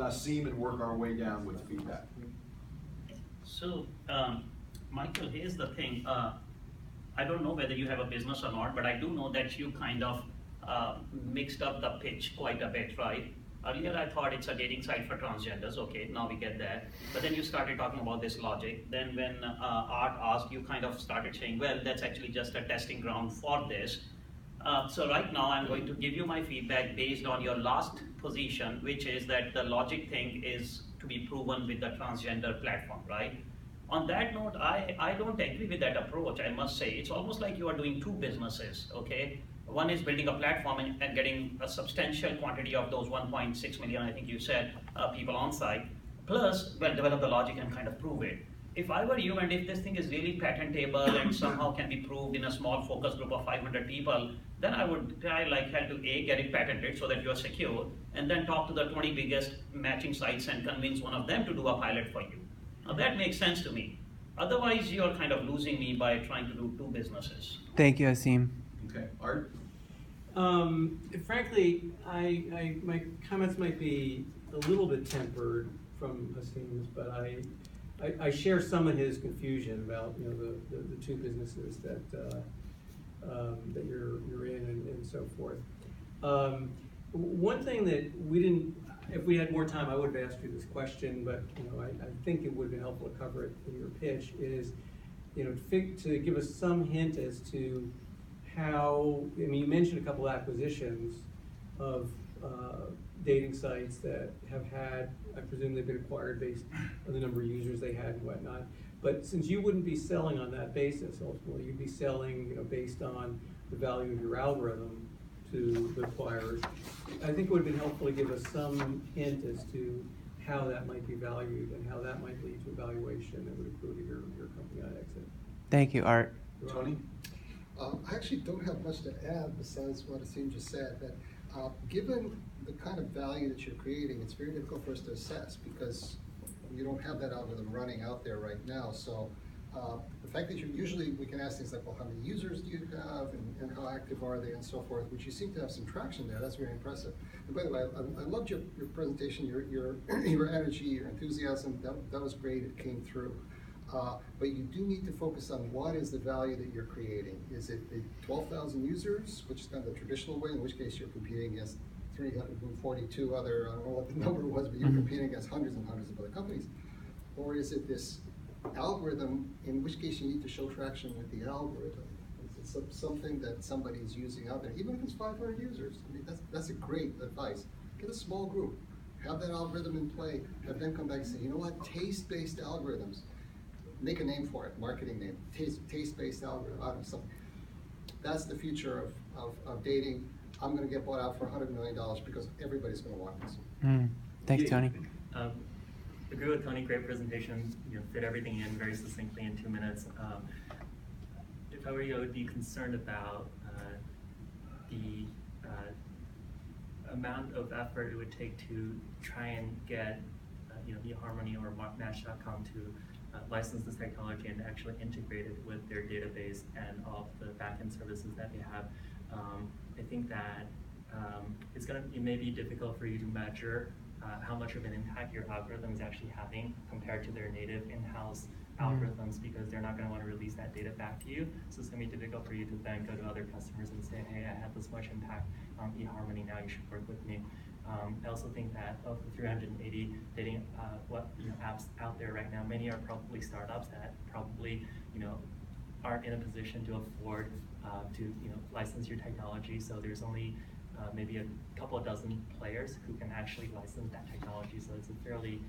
Asim and work our way down with feedback. So, Michael, here's the thing. I don't know whether you have a business or not, but I do know that you kind of mixed up the pitch quite a bit, right? Earlier I thought it's a dating site for transgenders, okay, now we get that. But then you started talking about this logic. Then when Art asked, you kind of started saying, well, that's actually just a testing ground for this. So right now I'm going to give you my feedback based on your last position, which is that the logic thing is to be proven with the transgender platform, right? On that note, I don't agree with that approach, I must say. It's almost like you are doing two businesses, okay? One is building a platform and getting a substantial quantity of those 1.6 million, I think you said, people on site, plus, well, develop the logic and kind of prove it. If I were you, and if this thing is really patentable and somehow can be proved in a small focus group of 500 people, then I would try like hell to A, get it patented so that you're secure, and then talk to the 20 biggest matching sites and convince one of them to do a pilot for you. Now that makes sense to me. Otherwise, you're kind of losing me by trying to do two businesses. Thank you, Asim. Okay, Art? Frankly, my comments might be a little bit tempered from Asim's, but I share some of his confusion about the two businesses that that you're in and so forth. One thing that we didn't, if we had more time, I would have asked you this question, but I think it would have been helpful to cover it in your pitch. Is to give us some hint as to how, I mean, you mentioned a couple acquisitions of dating sites that have had, I presume they've been acquired based on the number of users they had and whatnot. But since you wouldn't be selling on that basis, ultimately, you'd be selling based on the value of your algorithm to the acquirers. I think it would have been helpful to give us some hint as to how that might be valued and how that might lead to a valuation that would accrue to your company on exit. Thank you, Art. Tony? I actually don't have much to add besides what Asim just said, that given the kind of value that you're creating, it's very difficult for us to assess because you don't have that algorithm running out there right now. So the fact that usually we can ask things like, well, how many users do you have and how active are they and so forth, which you seem to have some traction there. That's very impressive. And by the way, I loved your presentation, your energy, your enthusiasm. That was great, it came through. But you do need to focus on what is the value that you're creating. Is it 12,000 users, which is kind of the traditional way, in which case you're competing against 342 other, I don't know what the number was, but you're competing against hundreds and hundreds of other companies. Or is it this algorithm, in which case you need to show traction with the algorithm? Is it something that somebody is using out there, even if it's 500 users? I mean, that's a great advice. Get a small group, have that algorithm in play, have them come back and say, you know what, taste-based algorithms. Make a name for it, marketing name, taste-based algorithm, I don't know, something. That's the future of dating. I'm going to get bought out for $100 million because everybody's going to want this. Thanks, Tony. Agree with Tony, great presentation. Fit everything in very succinctly in 2 minutes. If I were you, I would be concerned about the amount of effort it would take to try and get eHarmony or Match.com to license this technology and actually integrate it with their database and all of the backend services that they have. I think that it may be difficult for you to measure how much of an impact your algorithm is actually having compared to their native in-house algorithms, because they're not going to want to release that data back to you. So it's going to be difficult for you to then go to other customers and say, hey, I had this much impact on eHarmony, now you should work with me. I also think that of the 380 dating apps out there right now, many are probably startups that probably aren't in a position to afford to license your technology. So there's only maybe a couple of dozen players who can actually license that technology. So it's a fairly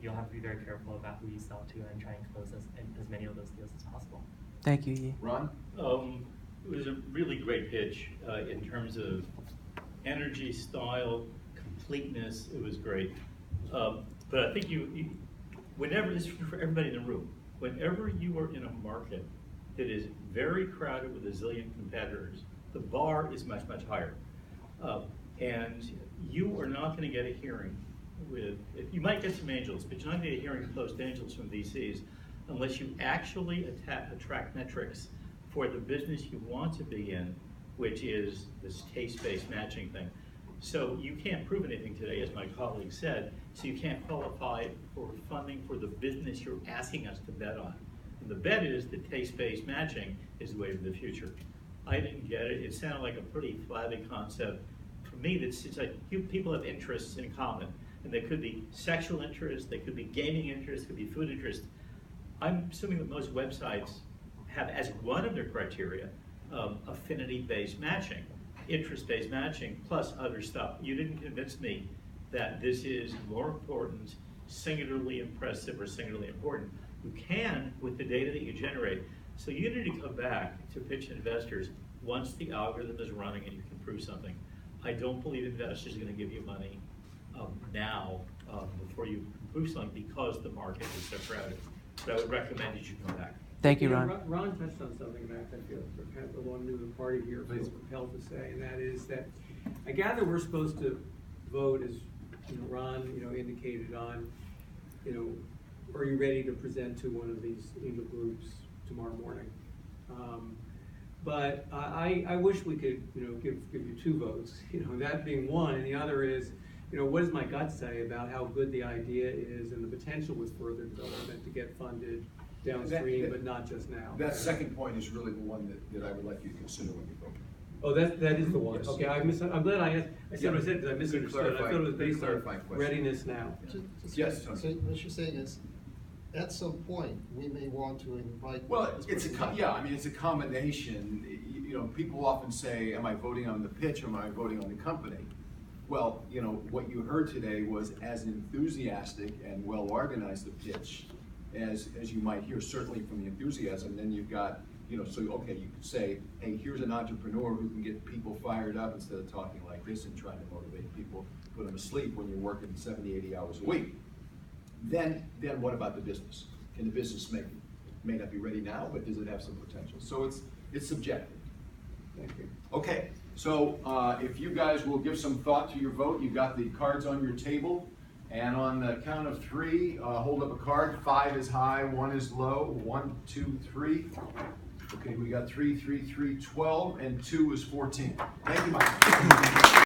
you'll have to be very careful about who you sell to and try and close as many of those deals as possible. Thank you, Yi. Ron? It was a really great pitch in terms of energy, style, completeness. It was great. But I think whenever, this is for everybody in the room, whenever you are in a market that is very crowded with a zillion competitors, the bar is much, much higher. And you are not going to get a hearing you might get some angels, but you're not going to get a hearing from closed angels from VCs unless you actually attract metrics for the business you want to be in, which is this taste-based matching thing. So you can't prove anything today, as my colleague said, so you can't qualify for funding for the business you're asking us to bet on. And the bet is that taste-based matching is the way of the future. I didn't get it. It sounded like a pretty flabby concept. For me, it's like people have interests in common, and they could be sexual interests, they could be gaming interests, could be food interests. I'm assuming that most websites have as one of their criteria affinity-based matching, interest-based matching, plus other stuff. You didn't convince me that this is more important, singularly impressive, or singularly important. You can with the data that you generate. So you need to come back to pitch investors once the algorithm is running and you can prove something. I don't believe investors are going to give you money now before you prove something because the market is so crowded. So I would recommend that you come back. Thank you, know, Ron. Ron touched on something, Max, I feel kind of belong to the party here, feels compelled to say, and that is that I gather we're supposed to vote, as Ron indicated on, are you ready to present to one of these angel groups tomorrow morning? But I wish we could give you two votes, that being one, and the other is, what does my gut say about how good the idea is and the potential with further development to get funded downstream, but not just now. That second point is really the one that I would like you to consider when you vote. Oh, that is the one. Yes. Okay, I'm glad I asked. I said what I said because I misunderstood. I thought it was based on clarifying question. readiness now. Yes, Tony. So what you're saying is, at some point, we may want to invite. Well, this person back. it's a combination. People often say, am I voting on the pitch or am I voting on the company? Well, what you heard today was as enthusiastic and well organized a pitch as you might hear, certainly from the enthusiasm. Then you've got, so okay, you could say, hey, here's an entrepreneur who can get people fired up instead of talking like this and trying to motivate people, put them asleep when you're working 70, 80 hours a week. Then what about the business? Can the business may not be ready now, but does it have some potential? So it's subjective. Thank you. Okay, so if you guys will give some thought to your vote, you've got the cards on your table, and on the count of three, hold up a card. 5 is high, 1 is low. 1, 2, 3. Okay, we got 3, 3, 3, 12, and 2 is 14. Thank you, Mike.